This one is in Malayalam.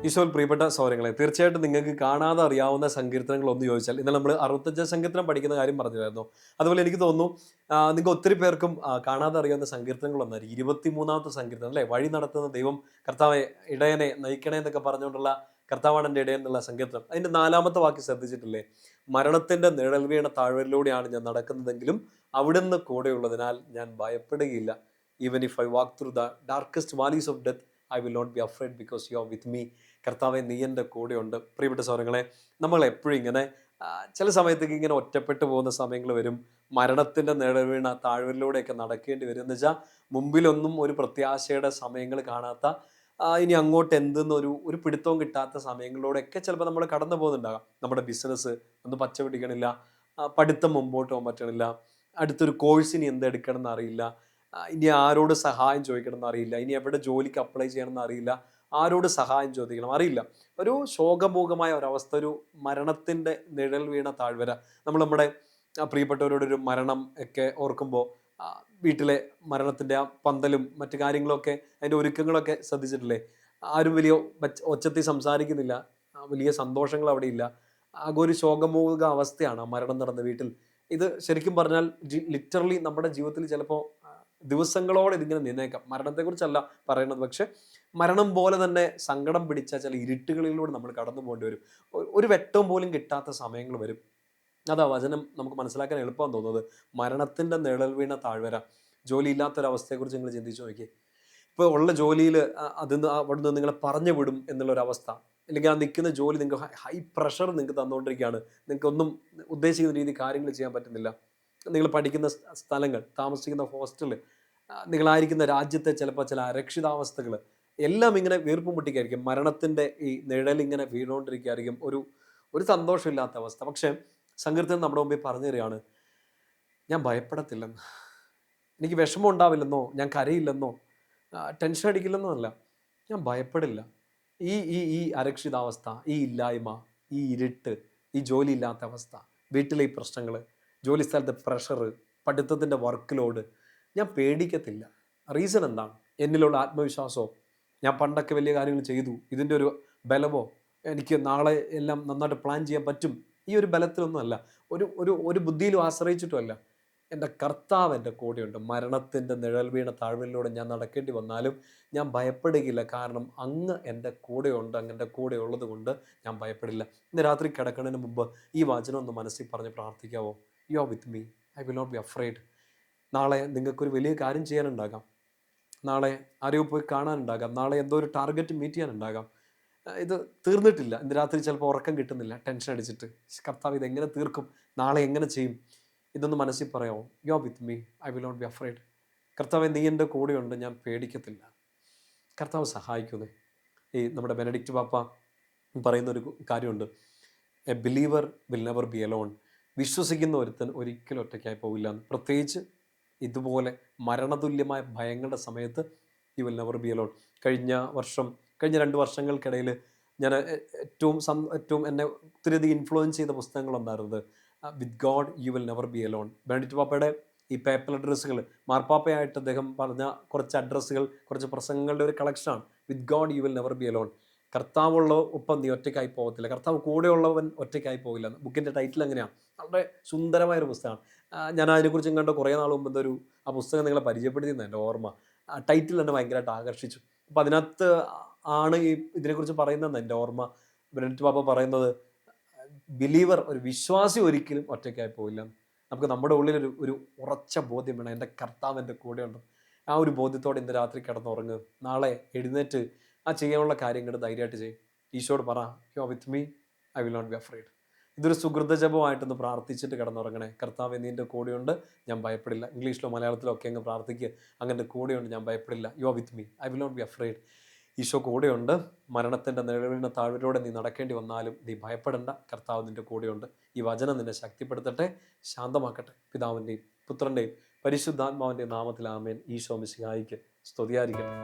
ഈശോയിൽ പ്രിയപ്പെട്ട സഹോദരങ്ങളെ, തീർച്ചയായിട്ടും നിങ്ങൾക്ക് കാണാതെ അറിയാവുന്ന സങ്കീർത്തനങ്ങൾ ഒന്ന് ചോദിച്ചാൽ, ഇന്നലെ നമ്മൾ 65 സങ്കീർത്തനം പഠിക്കുന്ന കാര്യം പറഞ്ഞിരുന്നു. അതുപോലെ എനിക്ക് തോന്നുന്നു നിങ്ങൾക്ക് ഒത്തിരി പേർക്കും കാണാതെ അറിയാവുന്ന സങ്കീർത്തനങ്ങൾ ഒന്നായിരിക്കും 23-ാമത്തെ സങ്കീർത്തനം അല്ലേ? വഴി നടത്തുന്ന ദൈവം കർത്താവെ ഇടയനെ നയിക്കണേ എന്നൊക്കെ പറഞ്ഞുകൊണ്ടുള്ള കർത്താവാണ് എൻ്റെ ഇടയൻ എന്നുള്ള സങ്കീർത്തനം. അതിൻ്റെ 4-ാമത്തെ വാക്യം ശ്രദ്ധിച്ചിട്ടില്ലേ? മരണത്തിൻ്റെ നിഴൽ വീണ താഴ്വരയിലൂടെയാണ് ഞാൻ നടക്കുന്നതെങ്കിലും അവിടുന്ന് കൂടെയുള്ളതിനാൽ ഞാൻ ഭയപ്പെടുകയില്ല. Even if I walk through the darkest valleys of death I will not be afraid because you are with me. കർത്താവെ നീ എൻ്റെ കൂടെയുണ്ട്. പ്രിയപ്പെട്ട സഹോദരങ്ങളെ, നമ്മൾ എപ്പോഴും ഇങ്ങനെ ചില സമയത്തേക്ക് ഇങ്ങനെ ഒറ്റപ്പെട്ടു പോകുന്ന സമയങ്ങൾ വരും. മരണത്തിൻ്റെ നിഴൽ വീണ താഴ്വരയിലൂടെയൊക്കെ നടക്കേണ്ടി വരും. എന്ന് വെച്ചാൽ മുമ്പിലൊന്നും ഒരു പ്രത്യാശയുടെ സമയങ്ങൾ കാണാത്ത, ഇനി അങ്ങോട്ട് എന്തെന്നൊരു ഒരു പിടുത്തവും കിട്ടാത്ത സമയങ്ങളിലൂടെയൊക്കെ ചിലപ്പോൾ നമ്മൾ കടന്നു പോകുന്നുണ്ടാകാം. നമ്മുടെ ബിസിനസ് ഒന്നും പച്ച പിടിക്കണില്ല, പഠിത്തം മുമ്പോട്ട് പോകാൻ പറ്റണില്ല, അടുത്തൊരു കോഴ്സിന് എന്തെടുക്കണം എന്നറിയില്ല, ഇനി ആരോട് സഹായം ചോദിക്കണം എന്നറിയില്ല, ഇനി എവിടെ ജോലിക്ക് അപ്ലൈ ചെയ്യണം എന്നറിയില്ല, ആരോട് സഹായം ചോദിക്കണം അറിയില്ല. ഒരു ശോകമൂകമായ ഒരവസ്ഥ, ഒരു മരണത്തിൻ്റെ നിഴൽ വീണ താഴ്വര. നമ്മൾ നമ്മുടെ പ്രിയപ്പെട്ടവരോട് ഒരു മരണം ഒക്കെ ഓർക്കുമ്പോൾ വീട്ടിലെ മരണത്തിൻ്റെ ആ പന്തലും മറ്റു കാര്യങ്ങളൊക്കെ അതിൻ്റെ ഒരുക്കങ്ങളൊക്കെ ശ്രദ്ധിച്ചിട്ടില്ലേ? ആരും വലിയ ഒച്ചത്തിൽ സംസാരിക്കുന്നില്ല, വലിയ സന്തോഷങ്ങൾ അവിടെ ഇല്ല. ആകെ ഒരു ശോകമൂക അവസ്ഥയാണ് ആ മരണം നടന്ന വീട്ടിൽ. ഇത് ശരിക്കും പറഞ്ഞാൽ ലിറ്ററലി നമ്മുടെ ജീവിതത്തിൽ ചിലപ്പോൾ ദിവസങ്ങളോടെ ഇതിങ്ങനെ നിന്നേക്കാം. മരണത്തെക്കുറിച്ചല്ല പറയുന്നത്, പക്ഷെ മരണം പോലെ തന്നെ സങ്കടം പിടിച്ച ചില ഇരുട്ടുകളിലൂടെ നമ്മൾ കടന്നു പോകേണ്ടി വരും. ഒരു വെട്ടം പോലും കിട്ടാത്ത സമയങ്ങൾ വരും. അതാ വചനം നമുക്ക് മനസ്സിലാക്കാൻ എളുപ്പമാണെന്ന് തോന്നുന്നത്. മരണത്തിൻ്റെ നിഴൽ വീണ താഴ്വര. ജോലിയില്ലാത്തൊരവസ്ഥയെക്കുറിച്ച് നിങ്ങൾ ചിന്തിച്ച് നോക്കിയേ. ഇപ്പോൾ ഉള്ള ജോലിയിൽ അതിന്ന് അവിടുന്ന് നിങ്ങളെ പറഞ്ഞു വിടും എന്നുള്ളൊരവസ്ഥ, അല്ലെങ്കിൽ ആ നിൽക്കുന്ന ജോലി നിങ്ങൾക്ക് ഹൈ പ്രഷർ നിങ്ങൾക്ക് തന്നുകൊണ്ടിരിക്കുകയാണ്. നിങ്ങൾക്കൊന്നും ഉദ്ദേശിക്കുന്ന രീതിയിൽ കാര്യങ്ങൾ ചെയ്യാൻ പറ്റുന്നില്ല. നിങ്ങൾ പഠിക്കുന്ന സ്ഥലങ്ങൾ, താമസിക്കുന്ന ഹോസ്റ്റൽ, നിങ്ങളായിരിക്കുന്ന രാജ്യത്തെ ചിലപ്പോൾ ചില അരക്ഷിതാവസ്ഥകൾ എല്ലാം ഇങ്ങനെ വീർപ്പ് മുട്ടിക്കായിരിക്കും. മരണത്തിൻ്റെ ഈ നിഴലിങ്ങനെ വീണുകൊണ്ടിരിക്കുകയായിരിക്കും. ഒരു ഒരു സന്തോഷമില്ലാത്ത അവസ്ഥ. പക്ഷേ സങ്കീർത്തനം നമ്മുടെ മുമ്പിൽ പറഞ്ഞു തരികയാണ്, ഞാൻ ഭയപ്പെടത്തില്ലെന്ന്. എനിക്ക് വിഷമം ഉണ്ടാവില്ലെന്നോ, ഞാൻ കരയില്ലെന്നോ, ടെൻഷൻ അടിക്കില്ലെന്നോ അല്ല, ഞാൻ ഭയപ്പെടില്ല. ഈ ഈ ഈ അരക്ഷിതാവസ്ഥ, ഈ ഇല്ലായ്മ, ഈ ഇരുട്ട്, ഈ ജോലിയില്ലാത്ത അവസ്ഥ, വീട്ടിലെ ഈ പ്രശ്നങ്ങൾ, ജോലി സ്ഥലത്തെ പ്രഷർ, പഠിത്തത്തിൻ്റെ വർക്ക് ലോഡ്, ഞാൻ പേടിക്കത്തില്ല. റീസൺ എന്താണ്? എന്നിലുള്ള ആത്മവിശ്വാസമോ, ഞാൻ പണ്ടൊക്കെ വലിയ കാര്യങ്ങൾ ചെയ്തു, ഇതിൻ്റെ ഒരു ബലമോ, എനിക്ക് നാളെ എല്ലാം നന്നായിട്ട് പ്ലാൻ ചെയ്യാൻ പറ്റും, ഈ ഒരു ബലത്തിലൊന്നും അല്ല, ഒരു ഒരു ഒരു ബുദ്ധിയിലും ആശ്രയിച്ചിട്ടുമല്ല. എൻ്റെ കർത്താവ് എൻ്റെ കൂടെയുണ്ട്. മരണത്തിൻ്റെ നിഴൽ വീണ താഴ്വരയിലൂടെ ഞാൻ നടക്കേണ്ടി വന്നാലും ഞാൻ ഭയപ്പെടുകയില്ല. കാരണം അങ്ങ് എൻ്റെ കൂടെയുണ്ട്. അങ്ങ് എൻ്റെ കൂടെ ഉള്ളത് കൊണ്ട് ഞാൻ ഭയപ്പെടില്ല. ഇന്ന് രാത്രി കിടക്കുന്നതിന് മുമ്പ് ഈ വചനം ഒന്ന് മനസ്സിൽ പറഞ്ഞ് പ്രാർത്ഥിക്കാവോ? You are with me, I will not be afraid. നാളെ നിങ്ങൾക്കൊരു വലിയ കാര്യം ചെയ്യാനുണ്ടാകാം. നാളെ ആരെയോ പോയി കാണാനുണ്ടാകാം. നാളെ എന്തോ ഒരു ടാർഗറ്റ് മീറ്റ് ചെയ്യാനുണ്ടാകാം. ഇത് തീർന്നിട്ടില്ല. ഇന്ന് രാത്രി ചിലപ്പോൾ ഉറക്കം കിട്ടുന്നില്ല, ടെൻഷൻ അടിച്ചിട്ട്. കർത്താവ് ഇതെങ്ങനെ തീർക്കും? നാളെ എങ്ങനെ ചെയ്യും? ഇതൊന്ന് മനസ്സിൽ പറയാമോ? You are with me, I will not be afraid. കർത്താവെ നീ എൻ്റെ കൂടെയുണ്ട്, ഞാൻ പേടിക്കത്തില്ല. കർത്താവ് സഹായിക്കുന്നേ. ഈ നമ്മുടെ ബെനഡിക്റ്റ് പാപ്പ പറയുന്നൊരു കാര്യമുണ്ട്, A believer will never be alone. വിശ്വസിക്കുന്ന ഒരുത്തൻ ഒരിക്കലും ഒറ്റയ്ക്കായി പോവില്ല എന്ന്. പ്രത്യേകിച്ച് ഇതുപോലെ മരണതുല്യമായ ഭയങ്ങളുടെ സമയത്ത് you will never be alone. കഴിഞ്ഞ 2 വർഷങ്ങൾക്കിടയിൽ ഞാൻ ഏറ്റവും എന്നെ ഒത്തിരിയധികം ഇൻഫ്ലുവൻസ് ചെയ്ത പുസ്തകങ്ങളൊന്നായിരുന്നത് with God you will never be alone. Benedict പാപ്പയുടെ ഈ പേപ്പൽ അഡ്രസ്സുകൾ, മാർപ്പാപ്പയായിട്ട് അദ്ദേഹം പറഞ്ഞ കുറച്ച് അഡ്രസ്സുകൾ, കുറച്ച് പ്രസംഗങ്ങളുടെ ഒരു കളക്ഷനാണ് with God you will never be alone. കർത്താവുള്ള ഒപ്പം നീ ഒറ്റയ്ക്കായി പോകത്തില്ല, കർത്താവ് കൂടെയുള്ളവൻ ഒറ്റയ്ക്കായി പോകില്ല. ബുക്കിൻ്റെ ടൈറ്റിൽ അങ്ങനെയാണ്. വളരെ സുന്ദരമായൊരു പുസ്തകമാണ്. ഞാൻ അതിനെക്കുറിച്ച് കണ്ട കുറേ നാൾ മുമ്പ് ആ പുസ്തകം നിങ്ങളെ പരിചയപ്പെടുത്തിയെന്ന് എൻ്റെ ഓർമ്മ. ടൈറ്റിൽ എന്നെ ഭയങ്കരമായിട്ട് ആകർഷിച്ചു. അപ്പം അതിനകത്ത് ആണ് ഈ ഇതിനെക്കുറിച്ച് പറയുന്നതെന്ന് എൻ്റെ ഓർമ്മ. ബെനഡിക്റ്റ് പാപ്പ പറയുന്നത്, ബിലീവർ, ഒരു വിശ്വാസി ഒരിക്കലും ഒറ്റയ്ക്കായി പോയില്ല. നമുക്ക് നമ്മുടെ ഉള്ളിലൊരു ഒരു ഉറച്ച ബോധ്യം വേണം, എൻ്റെ കർത്താവ് എൻ്റെ കൂടെയുണ്ട്. ആ ഒരു ബോധ്യത്തോടെ ഇന്ന് രാത്രി കിടന്നുറങ്ങുക. നാളെ എഴുന്നേറ്റ് ആ ചെയ്യാനുള്ള കാര്യങ്ങൾ ധൈര്യമായിട്ട് ചെയ്യും. ഈശോയോട് പറ, you are with me, I will not be afraid. ഇതൊരു സുഹൃത ജപമായിട്ടൊന്ന് പ്രാർത്ഥിച്ചിട്ട് കിടന്നുറങ്ങണേ. കർത്താവേ നീ എൻ്റെ കൂടെയുണ്ട്, ഞാൻ ഭയപ്പെടില്ല. ഇംഗ്ലീഷിലോ മലയാളത്തിലോ ഒക്കെ അങ്ങ് പ്രാർത്ഥിക്കുക. അങ്ങനെ കൂടെയുണ്ട്, ഞാൻ ഭയപ്പെടില്ല. You are with me, I will not be afraid. Eesho കൂടെയുണ്ട്. മരണത്തിൻ്റെ നിഴലിൻ്റെ താഴ്വരയിലൂടെ നീ നടക്കേണ്ടി വന്നാലും നീ ഭയപ്പെടേണ്ട, കർത്താവ് നിൻ്റെ കൂടെയുണ്ട്. ഈ വചനം നിന്നെ ശക്തിപ്പെടുത്തട്ടെ, ശാന്തമാക്കട്ടെ. പിതാവിൻ്റെയും പുത്രൻ്റെയും പരിശുദ്ധാത്മാവിൻ്റെയും നാമത്തിൽ ആമേൻ. ഈശോ മിശിഹായിക്ക് സ്തുതിയായിരിക്കട്ടെ.